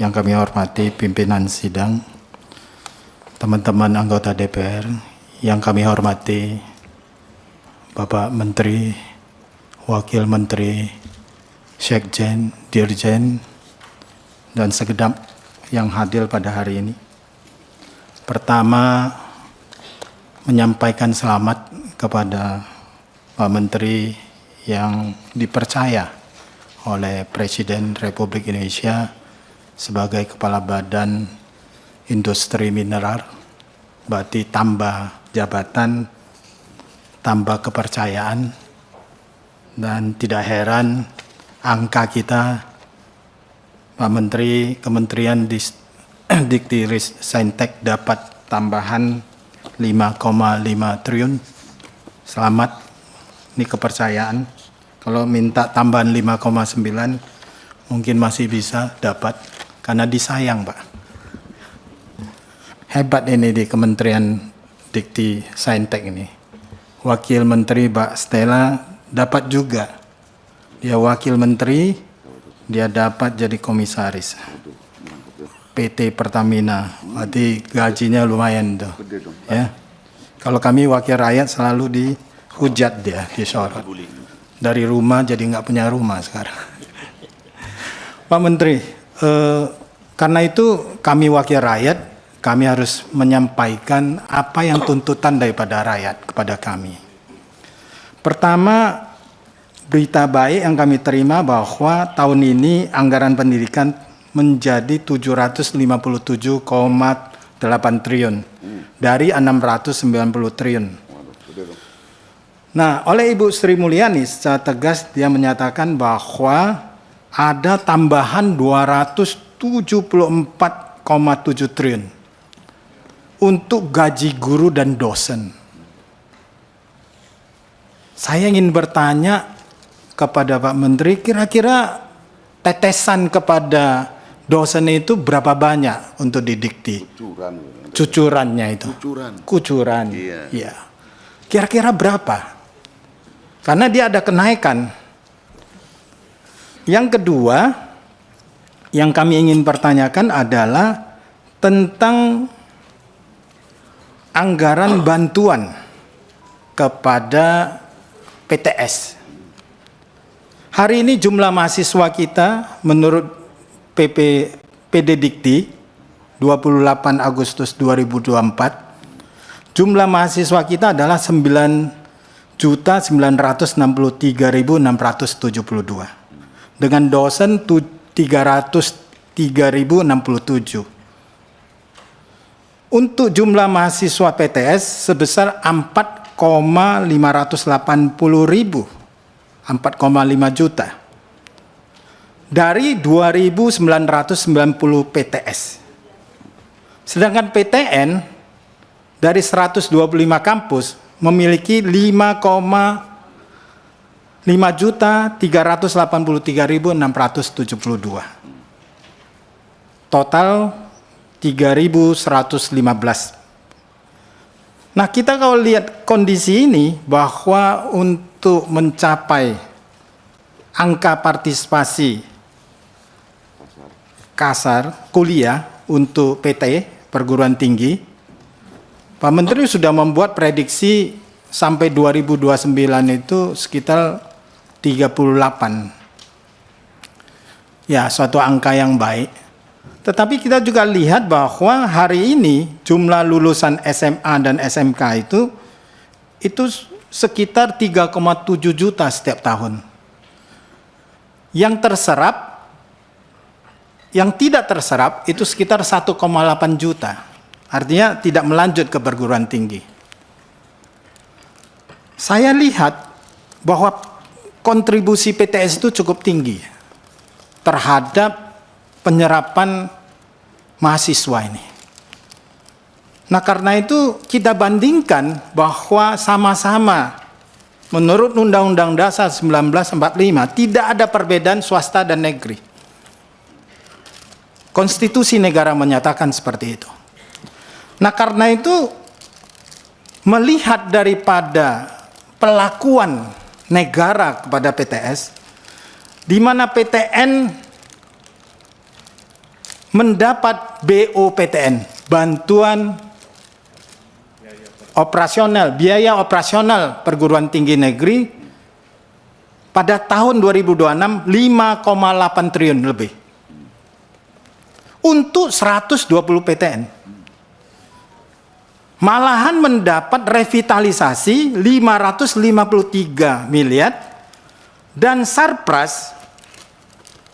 yang kami hormati pimpinan sidang, teman-teman anggota DPR, yang kami hormati Bapak Menteri, Wakil Menteri, Sekjen, Dirjen, dan segenap yang hadir pada hari ini. Pertama, menyampaikan selamat kepada Pak Menteri yang dipercaya oleh Presiden Republik Indonesia sebagai Kepala Badan Industri Mineral. Berarti tambah jabatan, tambah kepercayaan, dan tidak heran angka kita, Pak Menteri, Kementerian Dikti-Saintek dapat tambahan 5,5 triliun. Selamat, ini kepercayaan. Kalau minta tambahan 5,9 mungkin masih bisa dapat karena disayang, Pak. Hebat ini di Kementerian Dikti-Saintek ini. Wakil Menteri Mbak Stella dapat juga. Dia wakil menteri, dia dapat jadi komisaris PT Pertamina. Berarti gajinya lumayan tuh. Ya. Kalau kami wakil rakyat selalu dihujat dia, disorot. Dari rumah jadi nggak punya rumah sekarang. Pak Menteri, karena itu kami wakil rakyat, kami harus menyampaikan apa yang tuntutan daripada rakyat kepada kami. Pertama, berita baik yang kami terima bahwa tahun ini anggaran pendidikan menjadi 757,8 triliun dari 690 triliun. Nah, oleh Ibu Sri Mulyani secara tegas dia menyatakan bahwa ada tambahan 274,7 triliun untuk gaji guru dan dosen. Saya ingin bertanya kepada Pak Menteri, kira-kira tetesan kepada dosen itu berapa banyak untuk didikti? Cucurannya itu. Kucuran. Iya. Kira-kira berapa? Karena dia ada kenaikan. Yang kedua, yang kami ingin pertanyakan adalah tentang anggaran bantuan kepada PTS. Hari ini jumlah mahasiswa kita menurut PD Dikti 28 Agustus 2024, jumlah mahasiswa kita adalah 9.963.672 dengan dosen 303.067. Untuk jumlah mahasiswa PTS sebesar 4,5 juta dari 2.990 PTS. Sedangkan PTN dari 125 kampus memiliki 5,5.383.672. Total 3.115. Nah, kita kalau lihat kondisi ini bahwa untuk mencapai angka partisipasi kasar kuliah untuk PT perguruan tinggi, Pak Menteri sudah membuat prediksi sampai 2029 itu sekitar 38. Ya, suatu angka yang baik. Tetapi kita juga lihat bahwa hari ini jumlah lulusan SMA dan SMK itu sekitar 3,7 juta setiap tahun. Yang terserap, yang tidak terserap itu sekitar 1,8 juta. Artinya tidak melanjut ke perguruan tinggi. Saya lihat bahwa kontribusi PTS itu cukup tinggi terhadap penyerapan mahasiswa ini. Nah, karena itu kita bandingkan bahwa sama-sama menurut Undang-Undang Dasar 1945 tidak ada perbedaan swasta dan negeri. Konstitusi negara menyatakan seperti itu. Nah, karena itu melihat daripada perlakuan negara kepada PTS, di mana PTN mendapat BOPTN, bantuan operasional, biaya operasional perguruan tinggi negeri pada tahun 2026 5,8 triliun lebih untuk 120 PTN. Malahan mendapat revitalisasi 553 miliar dan sarpras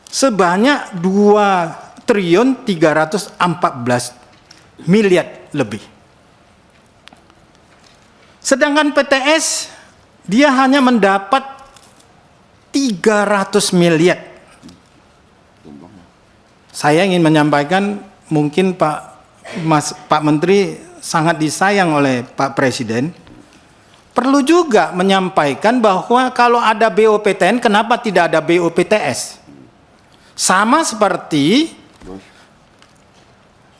sebanyak 2 triliun 314 miliar lebih. Sedangkan PTS dia hanya mendapat 300 miliar. Saya ingin menyampaikan, mungkin Pak Menteri sangat disayang oleh Pak Presiden, perlu juga menyampaikan bahwa kalau ada BOPTN, kenapa tidak ada BOPTS? Sama seperti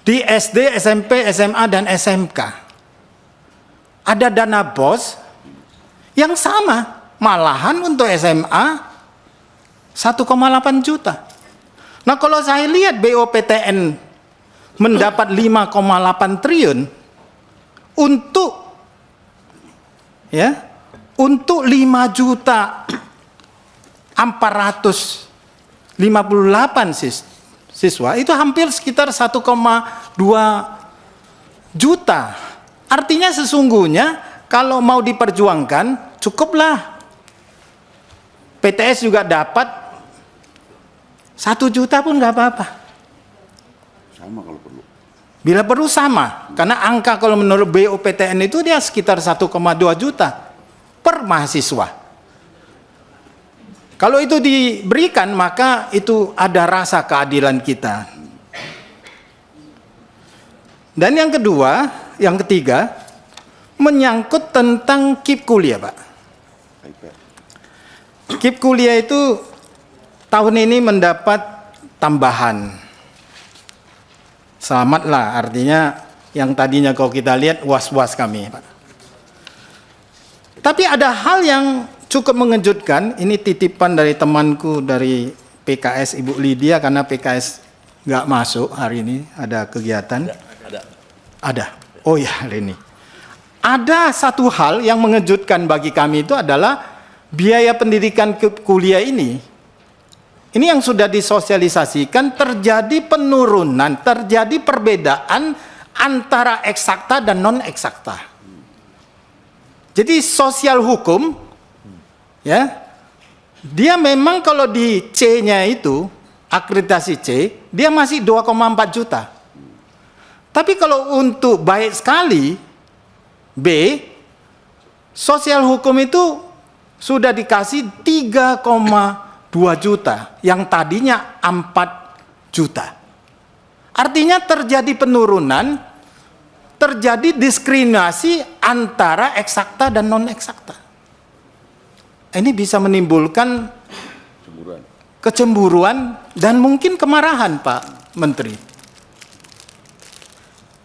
di SD, SMP, SMA, dan SMK. Ada dana BOS yang sama, malahan untuk SMA 1,8 juta. Nah, kalau saya lihat BOPTN mendapat 5,8 triliun untuk 5 juta 458 siswa, itu hampir sekitar 1,2 juta. Artinya sesungguhnya kalau mau diperjuangkan, cukuplah PTS juga dapat 1 juta pun nggak apa-apa. Sama kalau perlu. Bila perlu sama, karena angka kalau menurut BOPTN itu dia sekitar 1,2 juta per mahasiswa. Kalau itu diberikan, maka itu ada rasa keadilan kita. Dan yang ketiga, menyangkut tentang KIP kuliah, Pak. KIP kuliah itu tahun ini mendapat tambahan. Selamatlah, artinya yang tadinya kalau kita lihat was-was kami, Pak. Tapi ada hal yang cukup mengejutkan, ini titipan dari temanku dari PKS, Ibu Lydia, karena PKS nggak masuk hari ini, ada kegiatan. Ada. Oh ya, hari ini. Ada satu hal yang mengejutkan bagi kami itu adalah biaya pendidikan kuliah ini. Ini yang sudah disosialisasikan, terjadi penurunan, terjadi perbedaan antara eksakta dan non-eksakta. Jadi sosial hukum, ya, dia memang kalau di C-nya itu, akreditasi C, dia masih 2,4 juta. Tapi kalau untuk baik sekali, B, sosial hukum itu sudah dikasih 3,2 juta, yang tadinya 4 juta. Artinya terjadi penurunan, terjadi diskriminasi antara eksakta dan non-eksakta. Ini bisa menimbulkan kecemburuan dan mungkin kemarahan, Pak Menteri.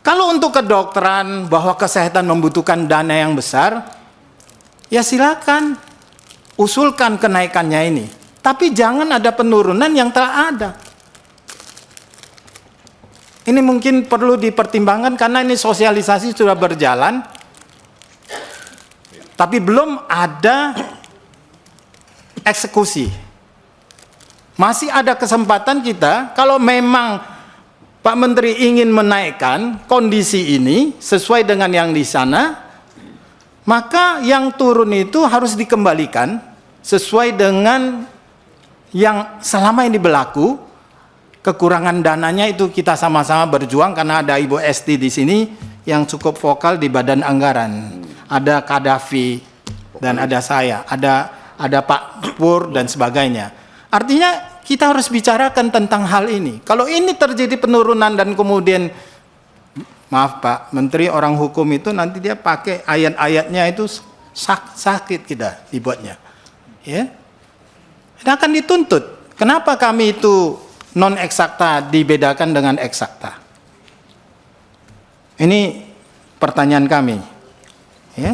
Kalau untuk kedokteran bahwa kesehatan membutuhkan dana yang besar, ya silakan usulkan kenaikannya ini. Tapi jangan ada penurunan yang telah ada. Ini mungkin perlu dipertimbangkan karena ini sosialisasi sudah berjalan, tapi belum ada eksekusi. Masih ada kesempatan kita, kalau memang Pak Menteri ingin menaikkan kondisi ini sesuai dengan yang di sana, maka yang turun itu harus dikembalikan sesuai dengan yang selama ini berlaku. Kekurangan dananya itu kita sama-sama berjuang karena ada Ibu Esti di sini yang cukup vokal di Badan Anggaran. Ada Kadafi dan ada saya, ada Pak Pur dan sebagainya. Artinya kita harus bicarakan tentang hal ini. Kalau ini terjadi penurunan dan kemudian, maaf Pak Menteri, orang hukum itu nanti dia pakai ayat-ayatnya itu sakit kita dibuatnya. Ya, dan akan dituntut. Kenapa kami itu non eksakta dibedakan dengan eksakta? Ini pertanyaan kami. Ya.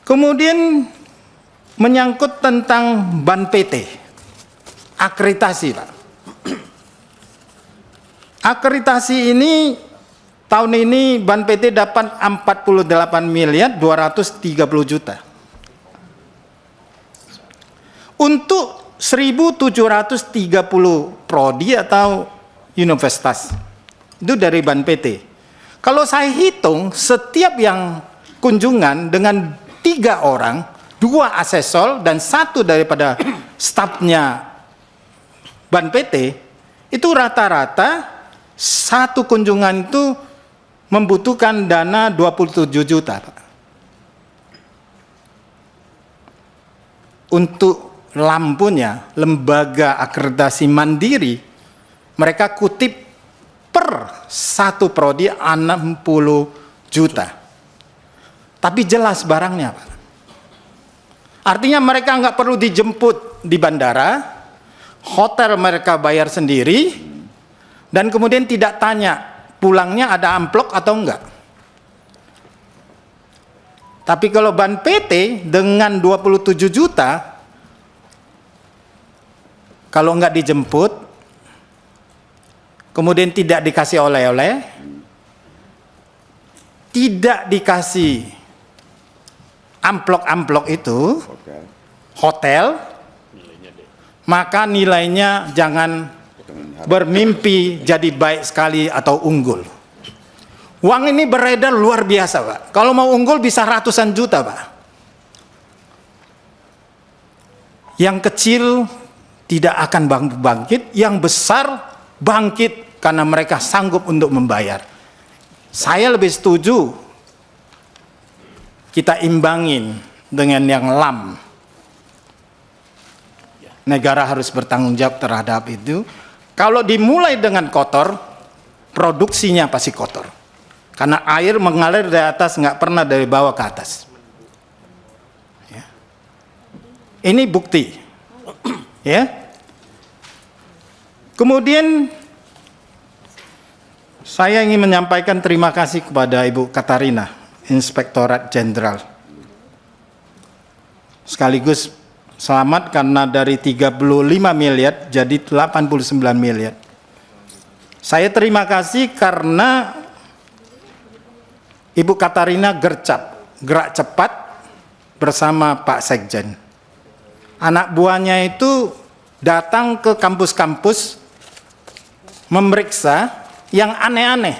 Kemudian menyangkut tentang ban PT, akreditasi, Pak. Akreditasi ini tahun ini Ban PT dapat 48 miliar 230 juta. Untuk 1.730 prodi atau universitas. Itu dari Ban PT. Kalau saya hitung setiap yang kunjungan dengan 3 orang, 2 asesor dan 1 daripada stafnya Ban PT, itu rata-rata satu kunjungan itu membutuhkan dana 27 juta, Pak. Untuk lampunya, lembaga akreditasi mandiri, mereka kutip per satu prodi 60 juta. Tapi jelas barangnya, Pak. Artinya mereka nggak perlu dijemput di bandara, hotel mereka bayar sendiri, dan kemudian tidak tanya pulangnya ada amplop atau enggak. Tapi kalau Ban PT dengan 27 juta, kalau enggak dijemput, kemudian tidak dikasih oleh-oleh, tidak dikasih amplop-amplop itu, hotel, maka nilainya jangan bermimpi jadi baik sekali atau unggul. Uang ini beredar luar biasa, Pak. Kalau mau unggul bisa ratusan juta, Pak. Yang kecil tidak akan bangkit, yang besar bangkit karena mereka sanggup untuk membayar. Saya lebih setuju kita imbangin dengan yang lam. Negara harus bertanggung jawab terhadap itu. Kalau dimulai dengan kotor, produksinya pasti kotor. Karena air mengalir dari atas, nggak pernah dari bawah ke atas. Ya. Ini bukti. Ya. Kemudian saya ingin menyampaikan terima kasih kepada Ibu Katarina, Inspektorat Jenderal. Sekaligus selamat karena dari 35 miliar jadi 89 miliar. Saya terima kasih karena Ibu Katarina gerak cepat bersama Pak Sekjen. Anak buahnya itu datang ke kampus-kampus memeriksa yang aneh-aneh.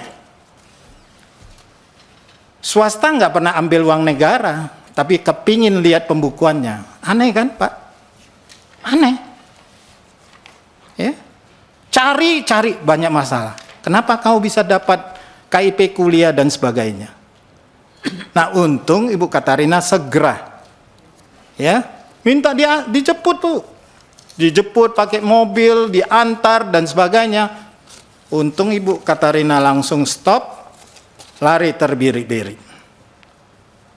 Swasta nggak pernah ambil uang negara, tapi kepingin lihat pembukuannya. Aneh kan, Pak? Aneh. Ya? Cari banyak masalah. Kenapa kau bisa dapat KIP kuliah dan sebagainya? Nah, untung Ibu Katarina segera ya minta dia dijemput tuh. Dijemput pakai mobil, diantar dan sebagainya. Untung Ibu Katarina langsung stop, lari terbirik-birik.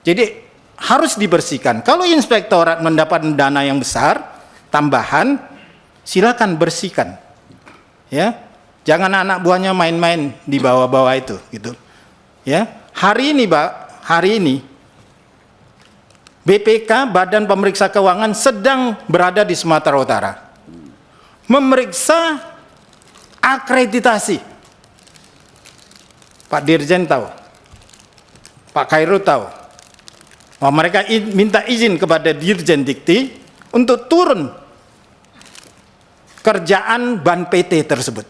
Jadi harus dibersihkan. Kalau inspektorat mendapat dana yang besar, tambahan, silakan bersihkan. Ya, jangan anak buahnya main-main di bawah-bawah itu, gitu. Ya, hari ini, Pak, hari ini BPK, Badan Pemeriksa Keuangan, sedang berada di Sumatera Utara, memeriksa akreditasi. Pak Dirjen tahu, Pak Khairul tahu, bahwa mereka minta izin kepada Dirjen Dikti untuk turun kerjaan Ban PT tersebut.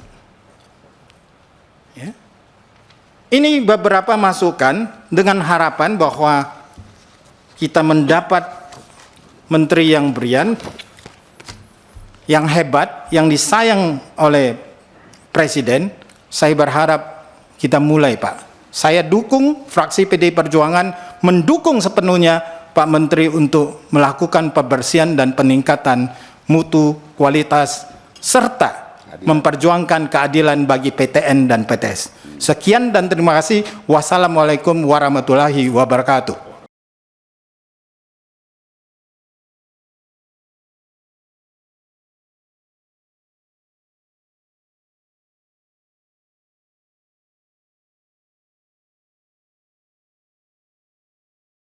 Ya. Ini beberapa masukan dengan harapan bahwa kita mendapat menteri yang brilian, yang hebat, yang disayang oleh Presiden. Saya berharap kita mulai, Pak. Saya dukung, fraksi PDI Perjuangan mendukung sepenuhnya Pak Menteri untuk melakukan pembersihan dan peningkatan mutu, kualitas, serta memperjuangkan keadilan bagi PTN dan PTS. Sekian dan terima kasih. Wassalamualaikum warahmatullahi wabarakatuh.